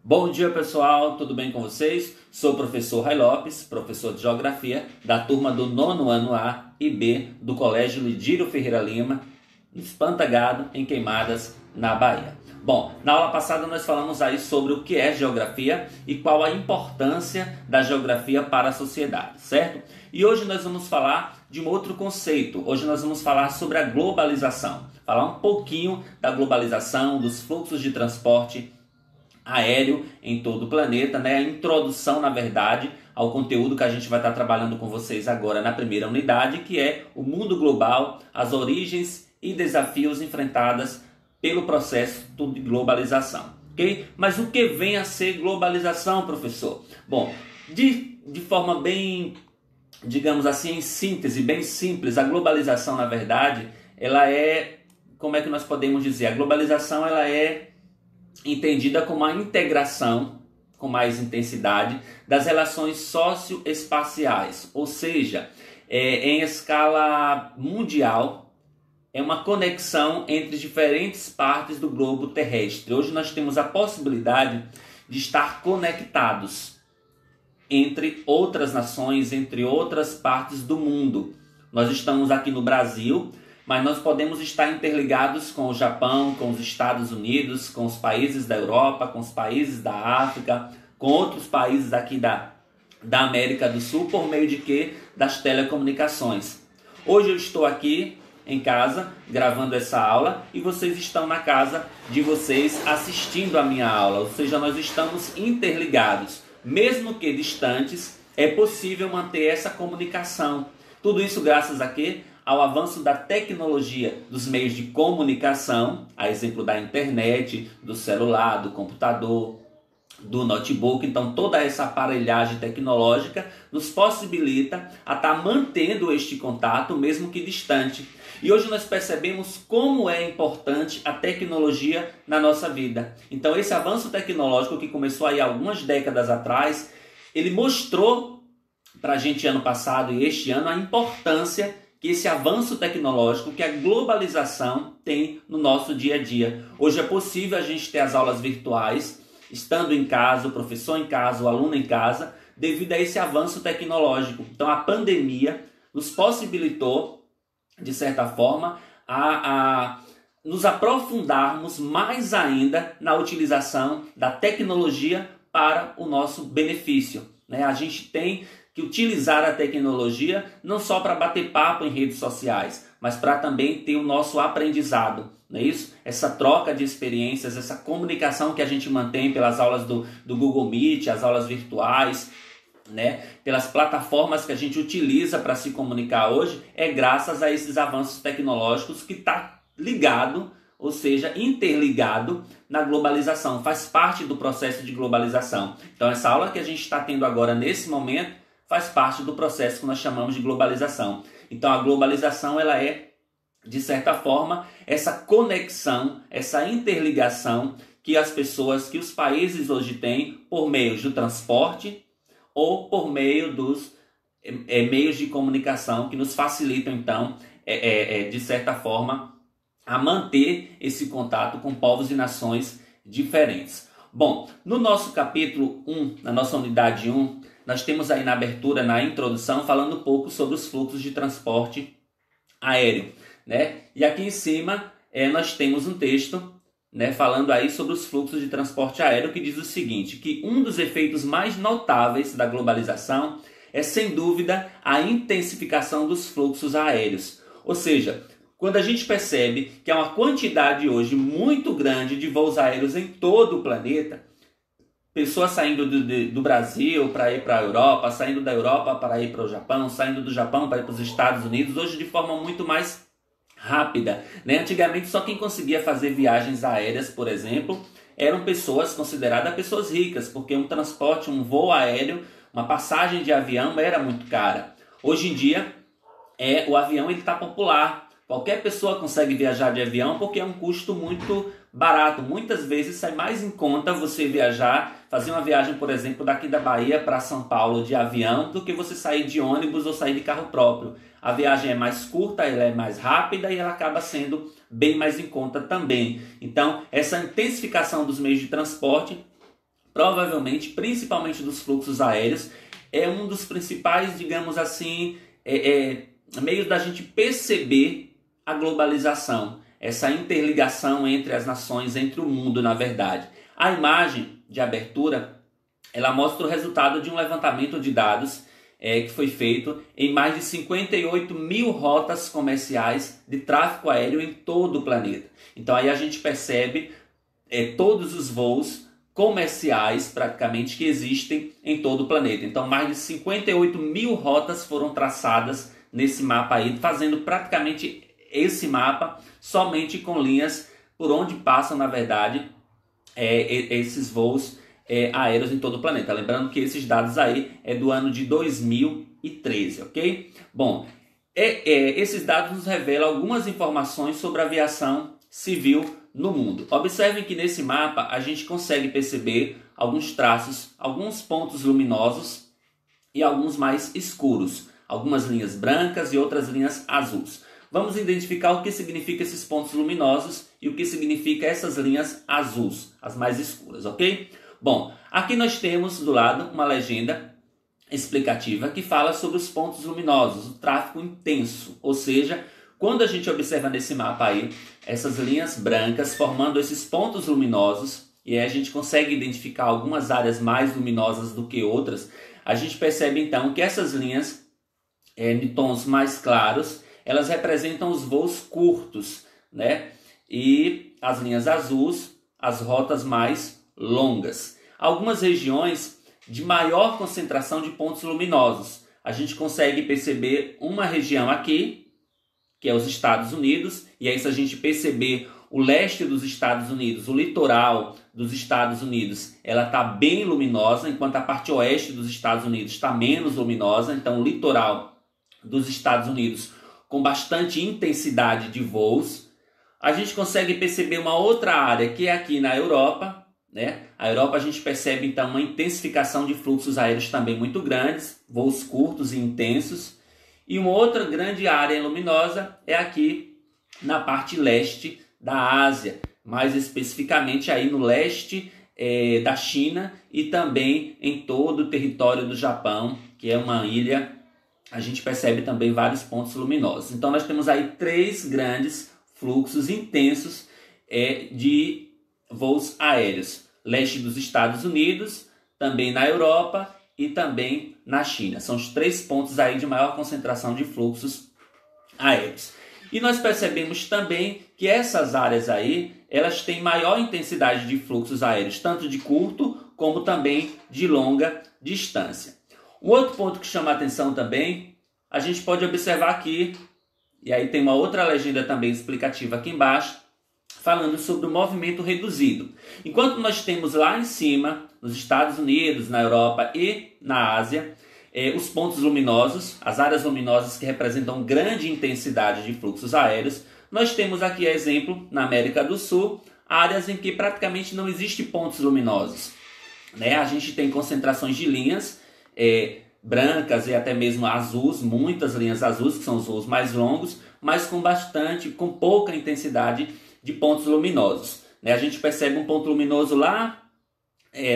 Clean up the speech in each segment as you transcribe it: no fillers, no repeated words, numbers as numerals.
Bom dia pessoal, tudo bem com vocês? Sou o professor Ray Lopes, professor de Geografia da turma do nono ano A e B do Colégio Lidírio Ferreira Lima, Espantagado, em Queimadas, na Bahia. Bom, na aula passada nós falamos aí sobre o que é geografia e qual a importância da geografia para a sociedade, certo? E hoje nós vamos falar de um outro conceito. Hoje nós vamos falar sobre a globalização. Falar um pouquinho da globalização, dos fluxos de transporte aéreo em todo o planeta, né? A introdução, na verdade, ao conteúdo que a gente vai estar trabalhando com vocês agora na primeira unidade, que é o mundo global, as origens e desafios enfrentados pelo processo de globalização, ok? Mas o que vem a ser globalização, professor? Bom, de forma bem, digamos assim, em síntese, bem simples, a globalização, na verdade, ela é, como é que nós podemos dizer? A globalização, ela é entendida como a integração, com mais intensidade, das relações socioespaciais, ou seja, em escala mundial, é uma conexão entre diferentes partes do globo terrestre. Hoje nós temos a possibilidade de estar conectados entre outras nações, entre outras partes do mundo. Nós estamos aqui no Brasil, mas nós podemos estar interligados com o Japão, com os Estados Unidos, com os países da Europa, com os países da África, com outros países aqui da América do Sul, por meio de quê? Das telecomunicações. Hoje eu estou aqui em casa gravando essa aula e vocês estão na casa de vocês assistindo a minha aula, ou seja, nós estamos interligados. Mesmo que distantes, é possível manter essa comunicação. Tudo isso graças a quê? Ao avanço da tecnologia dos meios de comunicação, a exemplo da internet, do celular, do computador, do notebook. Então toda essa aparelhagem tecnológica nos possibilita a estar mantendo este contato, mesmo que distante. E hoje nós percebemos como é importante a tecnologia na nossa vida. Então esse avanço tecnológico que começou aí algumas décadas atrás, ele mostrou para a gente ano passado e este ano a importância que esse avanço tecnológico, que a globalização tem no nosso dia a dia. Hoje é possível a gente ter as aulas virtuais, estando em casa, o professor em casa, o aluno em casa, devido a esse avanço tecnológico. Então a pandemia nos possibilitou, de certa forma, a nos aprofundarmos mais ainda na utilização da tecnologia para o nosso benefício, né? A gente tem que utilizar a tecnologia não só para bater papo em redes sociais, mas para também ter o nosso aprendizado, não é isso? Essa troca de experiências, essa comunicação que a gente mantém pelas aulas do Google Meet, as aulas virtuais, né? Pelas plataformas que a gente utiliza para se comunicar hoje, é graças a esses avanços tecnológicos que está ligado, ou seja, interligado na globalização, faz parte do processo de globalização. Então essa aula que a gente está tendo agora nesse momento faz parte do processo que nós chamamos de globalização. Então a globalização, ela é, de certa forma, essa conexão, essa interligação que as pessoas, que os países hoje têm por meio do transporte ou por meio dos meios de comunicação que nos facilitam, então, de certa forma, a manter esse contato com povos e nações diferentes. Bom, no nosso capítulo 1, na nossa unidade 1, nós temos aí na abertura, na introdução, falando um pouco sobre os fluxos de transporte aéreo, né? E aqui em cima nós temos um texto, né, falando aí sobre os fluxos de transporte aéreo, que diz o seguinte, que um dos efeitos mais notáveis da globalização é, sem dúvida, a intensificação dos fluxos aéreos. Ou seja, quando a gente percebe que há uma quantidade hoje muito grande de voos aéreos em todo o planeta, pessoas saindo do Brasil para ir para a Europa, saindo da Europa para ir para o Japão, saindo do Japão para ir para os Estados Unidos, hoje de forma muito mais rápida, né? Antigamente só quem conseguia fazer viagens aéreas, por exemplo, eram pessoas consideradas pessoas ricas, porque um transporte, um voo aéreo, uma passagem de avião era muito cara. Hoje em dia, o avião está popular. Qualquer pessoa consegue viajar de avião porque é um custo muito barato. Muitas vezes sai mais em conta você viajar, fazer uma viagem, por exemplo, daqui da Bahia para São Paulo de avião, do que você sair de ônibus ou sair de carro próprio. A viagem é mais curta, ela é mais rápida e ela acaba sendo bem mais em conta também. Então, essa intensificação dos meios de transporte provavelmente, principalmente dos fluxos aéreos, é um dos principais, digamos assim, meios da gente perceber a globalização, essa interligação entre as nações, entre o mundo, na verdade. A imagem de abertura, ela mostra o resultado de um levantamento de dados que foi feito em mais de 58 mil rotas comerciais de tráfego aéreo em todo o planeta. Então aí a gente percebe todos os voos comerciais praticamente que existem em todo o planeta. Então mais de 58 mil rotas foram traçadas nesse mapa aí, fazendo praticamente esse mapa somente com linhas por onde passam, na verdade, esses voos aéreos em todo o planeta. Lembrando que esses dados aí é do ano de 2013, ok? Bom, esses dados nos revelam algumas informações sobre a aviação civil no mundo. Observem que nesse mapa a gente consegue perceber alguns traços, alguns pontos luminosos e alguns mais escuros, algumas linhas brancas e outras linhas azuis. Vamos identificar o que significa esses pontos luminosos e o que significa essas linhas azuis, as mais escuras, ok? Bom, aqui nós temos do lado uma legenda explicativa que fala sobre os pontos luminosos, o tráfego intenso, ou seja, quando a gente observa nesse mapa aí, essas linhas brancas formando esses pontos luminosos, e aí a gente consegue identificar algumas áreas mais luminosas do que outras, a gente percebe então que essas linhas de tons mais claros, elas representam os voos curtos, né? E as linhas azuis, as rotas mais longas. Algumas regiões de maior concentração de pontos luminosos. A gente consegue perceber uma região aqui, que é os Estados Unidos, e aí se a gente perceber o leste dos Estados Unidos, o litoral dos Estados Unidos, ela está bem luminosa, enquanto a parte oeste dos Estados Unidos está menos luminosa. Então o litoral dos Estados Unidos com bastante intensidade de voos. A gente consegue perceber uma outra área que é aqui na Europa, né? A Europa a gente percebe então uma intensificação de fluxos aéreos também muito grandes, voos curtos e intensos. E uma outra grande área luminosa é aqui na parte leste da Ásia, mais especificamente aí no leste da China e também em todo o território do Japão, que é uma ilha. A gente percebe também vários pontos luminosos. Então nós temos aí 3 grandes fluxos intensos de voos aéreos. Leste dos Estados Unidos, também na Europa e também na China. São os 3 pontos aí de maior concentração de fluxos aéreos. E nós percebemos também que essas áreas aí, elas têm maior intensidade de fluxos aéreos, tanto de curto como também de longa distância. Um outro ponto que chama a atenção também, a gente pode observar aqui, e aí tem uma outra legenda também explicativa aqui embaixo, falando sobre o movimento reduzido. Enquanto nós temos lá em cima, nos Estados Unidos, na Europa e na Ásia, os pontos luminosos, as áreas luminosas que representam grande intensidade de fluxos aéreos, nós temos aqui, exemplo, na América do Sul, áreas em que praticamente não existem pontos luminosos, né? A gente tem concentrações de linhas brancas e até mesmo azuis, muitas linhas azuis, que são os voos mais longos, mas com pouca intensidade de pontos luminosos, né? A gente percebe um ponto luminoso lá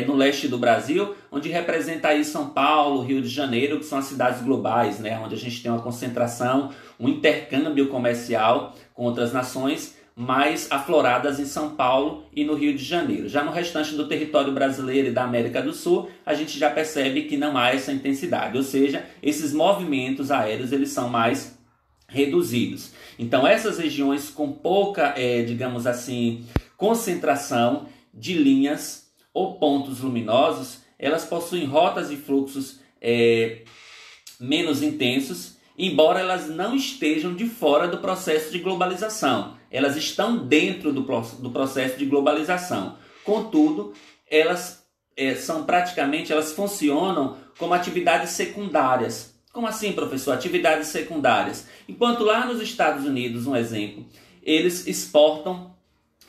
no leste do Brasil, onde representa aí São Paulo, Rio de Janeiro, que são as cidades globais, né? Onde a gente tem uma concentração, um intercâmbio comercial com outras nações mais afloradas em São Paulo e no Rio de Janeiro. Já no restante do território brasileiro e da América do Sul, a gente já percebe que não há essa intensidade, ou seja, esses movimentos aéreos eles são mais reduzidos. Então essas regiões com pouca, digamos assim, concentração de linhas ou pontos luminosos, elas possuem rotas e fluxos menos intensos, embora elas não estejam de fora do processo de globalização. Elas estão dentro do processo de globalização. Contudo, elas elas funcionam como atividades secundárias. Como assim, professor? Atividades secundárias. Enquanto lá nos Estados Unidos, um exemplo, eles exportam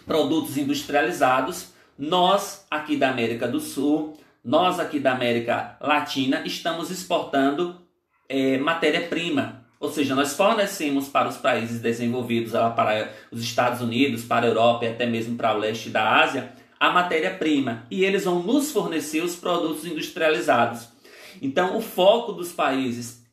produtos industrializados, nós aqui da América do Sul, nós aqui da América Latina, estamos exportando matéria-prima. Ou seja, nós fornecemos para os países desenvolvidos, para os Estados Unidos, para a Europa e até mesmo para o leste da Ásia, a matéria-prima e eles vão nos fornecer os produtos industrializados. Então, o foco dos países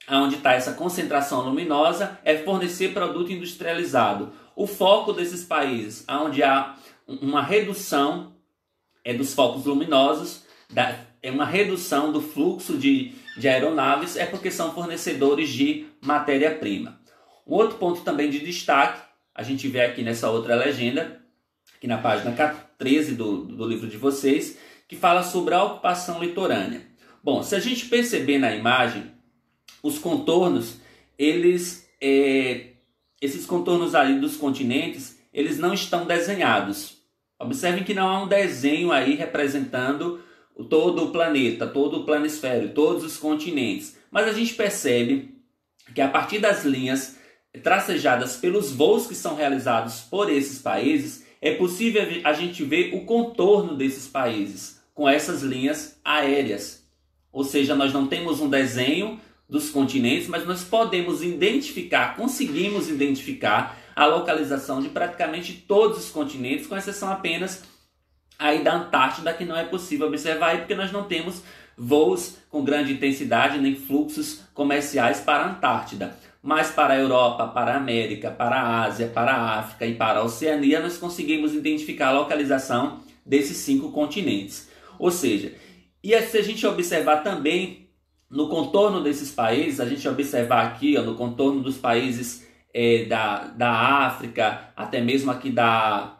onde está essa concentração luminosa é fornecer produto industrializado. O foco desses países onde há uma redução dos focos luminosos, é uma redução do fluxo de aeronaves, é porque são fornecedores de matéria-prima. Um outro ponto também de destaque, a gente vê aqui nessa outra legenda, aqui na página 13 do livro de vocês, que fala sobre a ocupação litorânea. Bom, se a gente perceber na imagem, os contornos, esses contornos ali dos continentes, eles não estão desenhados. Observem que não há um desenho aí representando todo o planeta, todo o planisfério, todos os continentes. Mas a gente percebe que a partir das linhas tracejadas pelos voos que são realizados por esses países, é possível a gente ver o contorno desses países com essas linhas aéreas. Ou seja, nós não temos um desenho dos continentes, mas nós podemos identificar, conseguimos identificar a localização de praticamente todos os continentes, com exceção apenas aí da Antártida, que não é possível observar aí, porque nós não temos voos com grande intensidade, nem fluxos comerciais para a Antártida. Mas para a Europa, para a América, para a Ásia, para a África e para a Oceania, nós conseguimos identificar a localização desses 5 continentes. Ou seja, e se a gente observar também no contorno desses países, a gente observar aqui no contorno dos países da África, até mesmo aqui da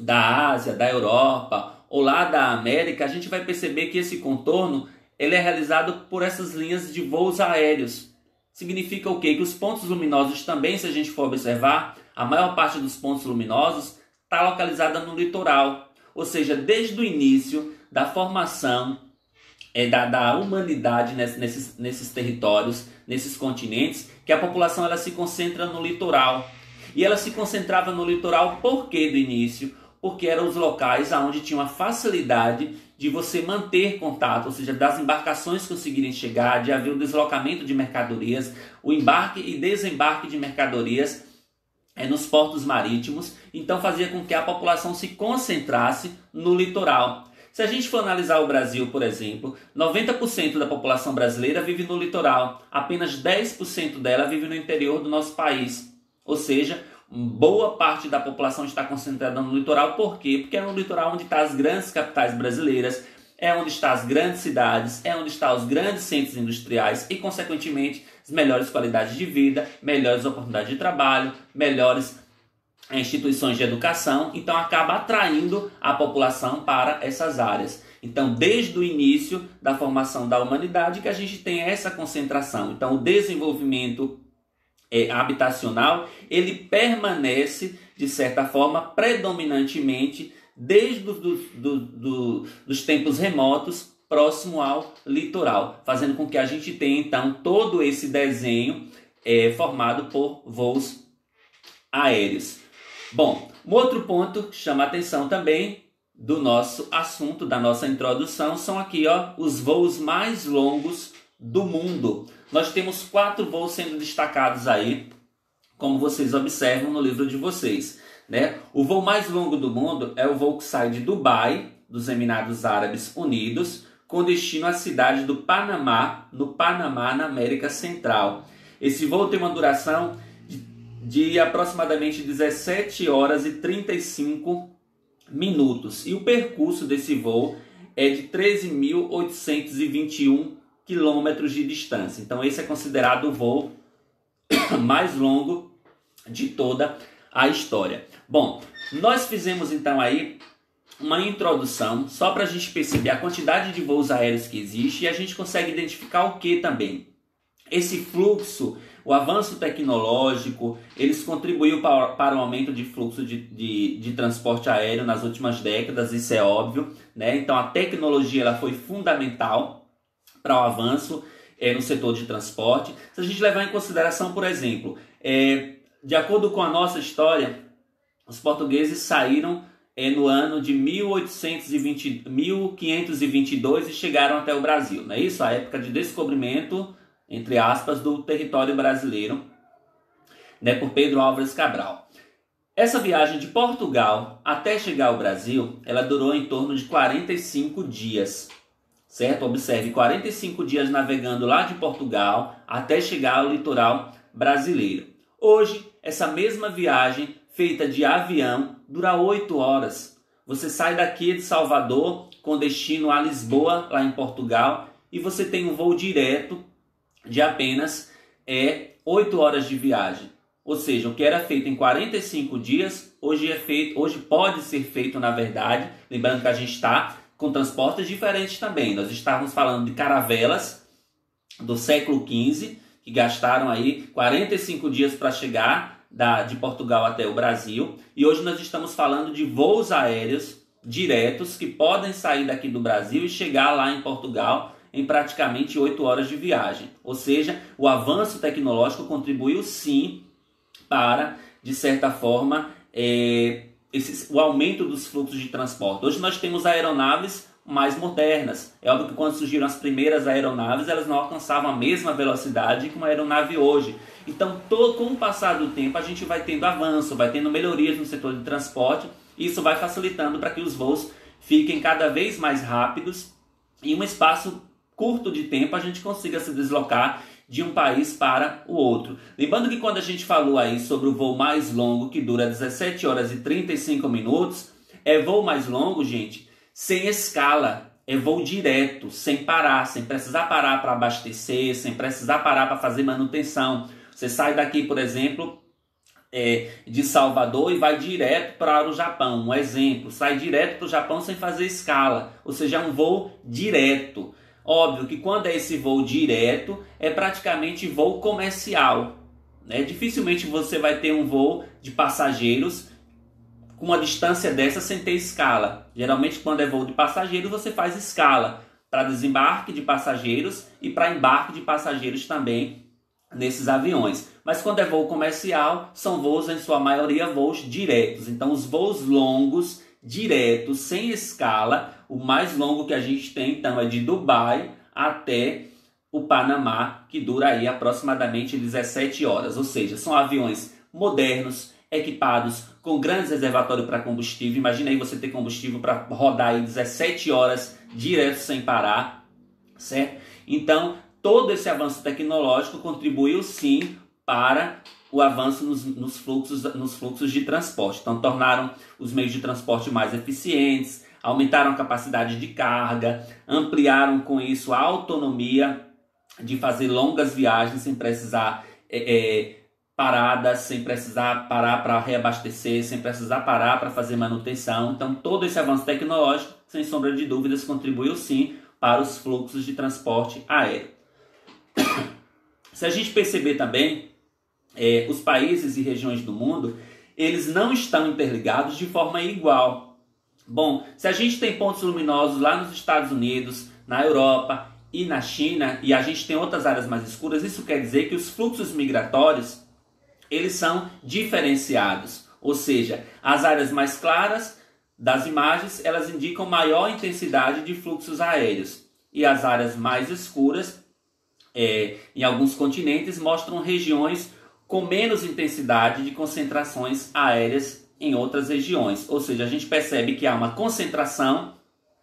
Ásia, da Europa ou lá da América, a gente vai perceber que esse contorno ele é realizado por essas linhas de voos aéreos. Significa o quê? Que os pontos luminosos também, se a gente for observar, a maior parte dos pontos luminosos está localizada no litoral. Ou seja, desde o início da formação da humanidade nesses territórios, nesses continentes, que a população ela se concentra no litoral. E ela se concentrava no litoral por quê do início? Porque eram os locais onde tinha uma facilidade de você manter contato, ou seja, das embarcações conseguirem chegar, de haver o deslocamento de mercadorias, o embarque e desembarque de mercadorias nos portos marítimos. Então fazia com que a população se concentrasse no litoral. Se a gente for analisar o Brasil, por exemplo, 90% da população brasileira vive no litoral, apenas 10% dela vive no interior do nosso país. Ou seja, boa parte da população está concentrada no litoral. Por quê? Porque é no litoral onde estão as grandes capitais brasileiras, é onde estão as grandes cidades, é onde estão os grandes centros industriais e, consequentemente, as melhores qualidades de vida, melhores oportunidades de trabalho, melhores instituições de educação. Então, acaba atraindo a população para essas áreas. Então, desde o início da formação da humanidade que a gente tem essa concentração. Então, o desenvolvimento habitacional, ele permanece, de certa forma, predominantemente desde dos tempos remotos, próximo ao litoral, fazendo com que a gente tenha, então, todo esse desenho formado por voos aéreos. Bom, um outro ponto que chama a atenção também do nosso assunto, da nossa introdução, são aqui os voos mais longos do mundo. Nós temos 4 voos sendo destacados aí, como vocês observam no livro de vocês, né? O voo mais longo do mundo é o voo que sai de Dubai, dos Emirados Árabes Unidos, com destino à cidade do Panamá, no Panamá, na América Central. Esse voo tem uma duração de aproximadamente 17 horas e 35 minutos. E o percurso desse voo é de 13.821 quilômetros de distância. Então esse é considerado o voo mais longo de toda a história. Bom, nós fizemos então aí uma introdução só para a gente perceber a quantidade de voos aéreos que existe, e a gente consegue identificar o que também? Esse fluxo, o avanço tecnológico, eles contribuiu para o aumento de fluxo de transporte aéreo nas últimas décadas, isso é óbvio, né? Então a tecnologia ela foi fundamental para o avanço no setor de transporte. Se a gente levar em consideração, por exemplo, de acordo com a nossa história, os portugueses saíram no ano de 1522 e chegaram até o Brasil, não é isso? A época de descobrimento, entre aspas, do território brasileiro, né, por Pedro Álvares Cabral. Essa viagem de Portugal até chegar ao Brasil, ela durou em torno de 45 dias, certo? Observe, 45 dias navegando lá de Portugal até chegar ao litoral brasileiro. Hoje, essa mesma viagem feita de avião dura 8 horas. Você sai daqui de Salvador com destino a Lisboa, lá em Portugal, e você tem um voo direto de apenas 8 horas de viagem. Ou seja, o que era feito em 45 dias, hoje pode ser feito, na verdade, lembrando que a gente está com transportes diferentes também. Nós estávamos falando de caravelas do século XV, que gastaram aí 45 dias para chegar de Portugal até o Brasil. E hoje nós estamos falando de voos aéreos diretos que podem sair daqui do Brasil e chegar lá em Portugal em praticamente 8 horas de viagem. Ou seja, o avanço tecnológico contribuiu sim para, de certa forma, o aumento dos fluxos de transporte. Hoje nós temos aeronaves mais modernas. É óbvio que quando surgiram as primeiras aeronaves, elas não alcançavam a mesma velocidade que uma aeronave hoje. Então, com o passar do tempo, a gente vai tendo avanço, vai tendo melhorias no setor de transporte, e isso vai facilitando para que os voos fiquem cada vez mais rápidos e em um espaço curto de tempo a gente consiga se deslocar de um país para o outro. Lembrando que quando a gente falou aí sobre o voo mais longo, que dura 17 horas e 35 minutos, é voo mais longo, gente, sem escala, é voo direto, sem parar, sem precisar parar para abastecer, sem precisar parar para fazer manutenção. Você sai daqui, por exemplo, de Salvador e vai direto para o Japão. Um exemplo, sai direto para o Japão sem fazer escala, ou seja, é um voo direto. Óbvio que quando é esse voo direto, é praticamente voo comercial, né? Dificilmente você vai ter um voo de passageiros com uma distância dessa sem ter escala. Geralmente quando é voo de passageiros você faz escala para desembarque de passageiros e para embarque de passageiros também nesses aviões. Mas quando é voo comercial, são voos em sua maioria voos diretos. Então os voos longos, diretos, sem escala, o mais longo que a gente tem então é de Dubai até o Panamá, que dura aí aproximadamente 17 horas. Ou seja, são aviões modernos, equipados com grandes reservatórios para combustível. Imagina aí você ter combustível para rodar aí 17 horas direto sem parar, certo? Então, todo esse avanço tecnológico contribuiu sim para o avanço nos fluxos de transporte. Então, tornaram os meios de transporte mais eficientes, aumentaram a capacidade de carga, ampliaram com isso a autonomia de fazer longas viagens sem precisar paradas, sem precisar parar para reabastecer, sem precisar parar para fazer manutenção. Então, todo esse avanço tecnológico, sem sombra de dúvidas, contribuiu sim para os fluxos de transporte aéreo. Se a gente perceber também, os países e regiões do mundo, eles não estão interligados de forma igual. Bom, se a gente tem pontos luminosos lá nos Estados Unidos, na Europa e na China, e a gente tem outras áreas mais escuras, isso quer dizer que os fluxos migratórios, eles são diferenciados. Ou seja, as áreas mais claras das imagens, elas indicam maior intensidade de fluxos aéreos. E as áreas mais escuras, em alguns continentes, mostram regiões com menos intensidade de concentrações aéreas em outras regiões. Ou seja, a gente percebe que há uma concentração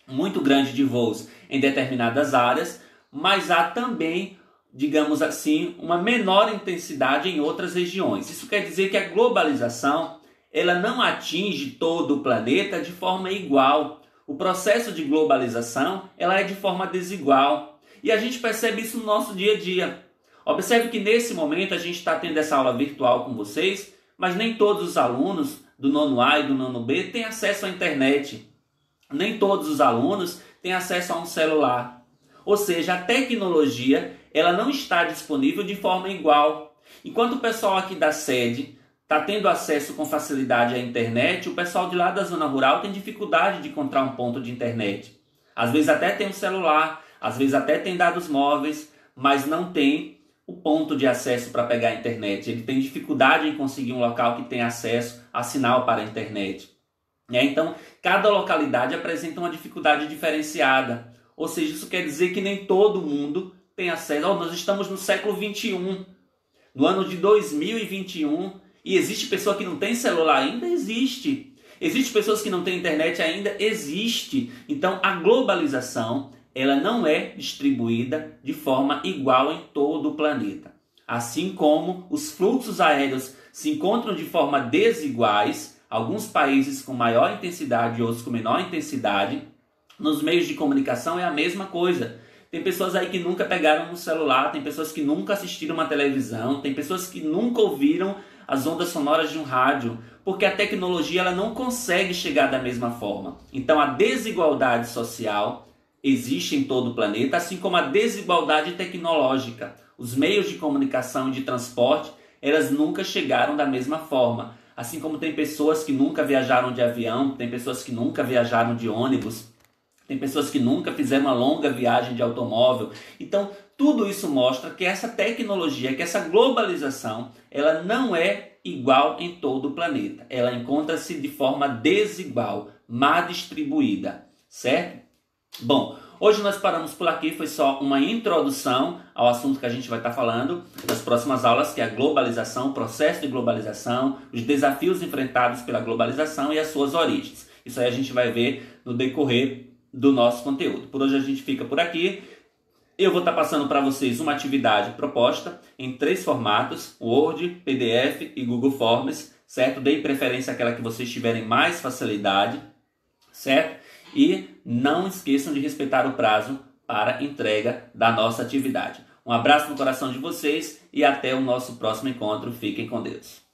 muito grande de voos em determinadas áreas, mas há também, digamos assim, uma menor intensidade em outras regiões. Isso quer dizer que a globalização, ela não atinge todo o planeta de forma igual. O processo de globalização, ela é de forma desigual. E a gente percebe isso no nosso dia a dia. Observe que nesse momento a gente está tendo essa aula virtual com vocês, mas nem todos os alunos do nono A e do nono B têm acesso à internet. Nem todos os alunos têm acesso a um celular. Ou seja, a tecnologia, ela não está disponível de forma igual. Enquanto o pessoal aqui da sede está tendo acesso com facilidade à internet, o pessoal de lá da zona rural tem dificuldade de encontrar um ponto de internet. Às vezes até tem um celular, às vezes até tem dados móveis, mas não tem o ponto de acesso para pegar a internet. Ele tem dificuldade em conseguir um local que tem acesso a sinal para a internet. Então, cada localidade apresenta uma dificuldade diferenciada. Ou seja, isso quer dizer que nem todo mundo tem acesso. Nós estamos no século XXI, no ano de 2021, E existe pessoa que não tem celular ainda? Existe. Existe pessoas que não têm internet ainda? Existe. Então a globalização, ela não é distribuída de forma igual em todo o planeta. Assim como os fluxos aéreos se encontram de forma desiguais, alguns países com maior intensidade e outros com menor intensidade, nos meios de comunicação é a mesma coisa. Tem pessoas aí que nunca pegaram no celular, tem pessoas que nunca assistiram uma televisão, tem pessoas que nunca ouviram as ondas sonoras de um rádio, porque a tecnologia ela não consegue chegar da mesma forma. Então a desigualdade social existe em todo o planeta, assim como a desigualdade tecnológica. Os meios de comunicação e de transporte, elas nunca chegaram da mesma forma. Assim como tem pessoas que nunca viajaram de avião, tem pessoas que nunca viajaram de ônibus, tem pessoas que nunca fizeram uma longa viagem de automóvel. Então, tudo isso mostra que essa tecnologia, que essa globalização, ela não é igual em todo o planeta. Ela encontra-se de forma desigual, má distribuída, certo? Bom, hoje nós paramos por aqui, foi só uma introdução ao assunto que a gente vai estar falando nas próximas aulas, que é a globalização, o processo de globalização, os desafios enfrentados pela globalização e as suas origens. Isso aí a gente vai ver no decorrer do nosso conteúdo. Por hoje a gente fica por aqui. Eu vou estar passando para vocês uma atividade proposta em 3 formatos, Word, PDF e Google Forms, certo? Deem preferência àquela que vocês tiverem mais facilidade, certo? E não esqueçam de respeitar o prazo para entrega da nossa atividade. Um abraço no coração de vocês e até o nosso próximo encontro. Fiquem com Deus.